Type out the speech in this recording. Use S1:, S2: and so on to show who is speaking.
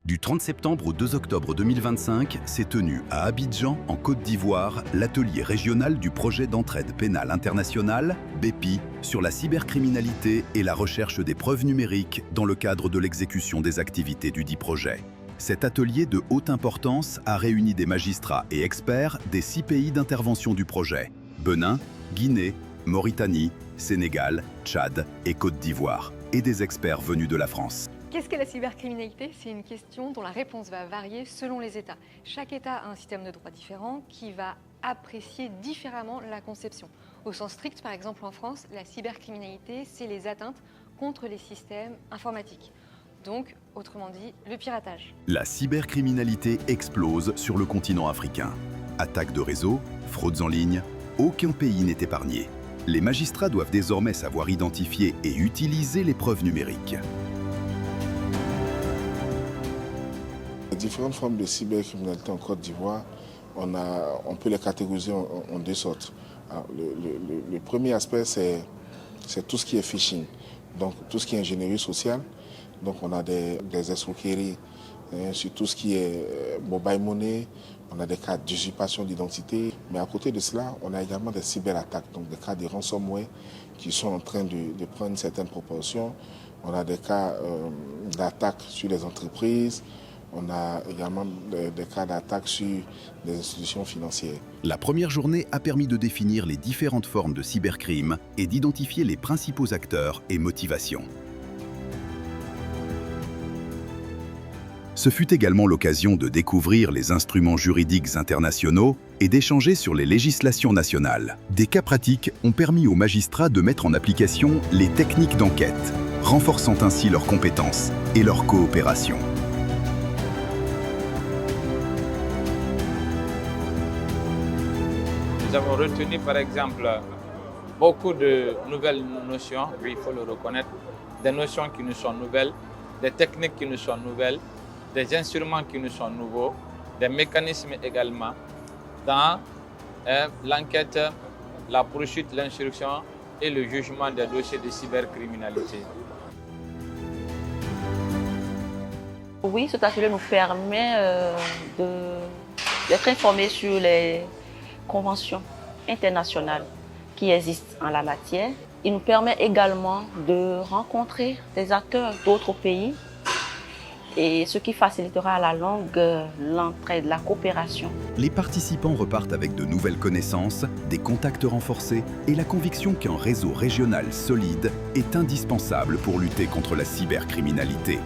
S1: Du 30 septembre au 2 octobre 2025 s'est tenu à Abidjan, en Côte d'Ivoire, l'atelier régional du projet d'entraide pénale internationale, BEPI, sur la cybercriminalité et la recherche des preuves numériques dans le cadre de l'exécution des activités du dit projet. Cet atelier de haute importance a réuni des magistrats et experts des 6 pays d'intervention du projet: Bénin, Guinée, Mauritanie, Sénégal, Tchad et Côte d'Ivoire, et des experts venus de la France.
S2: Qu'est-ce que la cybercriminalité? C'est une question dont la réponse va varier selon les États. Chaque État a un système de droit différent qui va apprécier différemment la conception. Au sens strict, par exemple en France, la cybercriminalité, c'est les atteintes contre les systèmes informatiques. Donc, autrement dit, le piratage.
S1: La cybercriminalité explose sur le continent africain. Attaques de réseaux, fraudes en ligne, aucun pays n'est épargné. Les magistrats doivent désormais savoir identifier et utiliser les preuves numériques.
S3: Les différentes formes de cybercriminalité en Côte d'Ivoire, on peut les catégoriser en 2 sortes. Alors, le premier aspect, c'est tout ce qui est phishing, donc tout ce qui est ingénierie sociale. Donc on a des escroqueries sur tout ce qui est mobile money, on a des cas d'usurpation d'identité. Mais à côté de cela, on a également des cyberattaques, donc des cas de ransomware qui sont en train de prendre une certaine proportion. On a des cas d'attaques sur les entreprises. On a également des cas d'attaque sur les institutions financières.
S1: La première journée a permis de définir les différentes formes de cybercrime et d'identifier les principaux acteurs et motivations. Ce fut également l'occasion de découvrir les instruments juridiques internationaux et d'échanger sur les législations nationales. Des cas pratiques ont permis aux magistrats de mettre en application les techniques d'enquête, renforçant ainsi leurs compétences et leur coopération.
S4: Nous avons retenu par exemple beaucoup de nouvelles notions, il faut le reconnaître, des notions qui nous sont nouvelles, des techniques qui nous sont nouvelles, des instruments qui nous sont nouveaux, des mécanismes également dans l'enquête, la poursuite, l'instruction et le jugement des dossiers de cybercriminalité.
S5: Oui, cet atelier nous permet d'être informés sur les conventions internationales qui existent en la matière. Il nous permet également de rencontrer des acteurs d'autres pays, et ce qui facilitera à la longue l'entraide, la coopération.
S1: Les participants repartent avec de nouvelles connaissances, des contacts renforcés et la conviction qu'un réseau régional solide est indispensable pour lutter contre la cybercriminalité.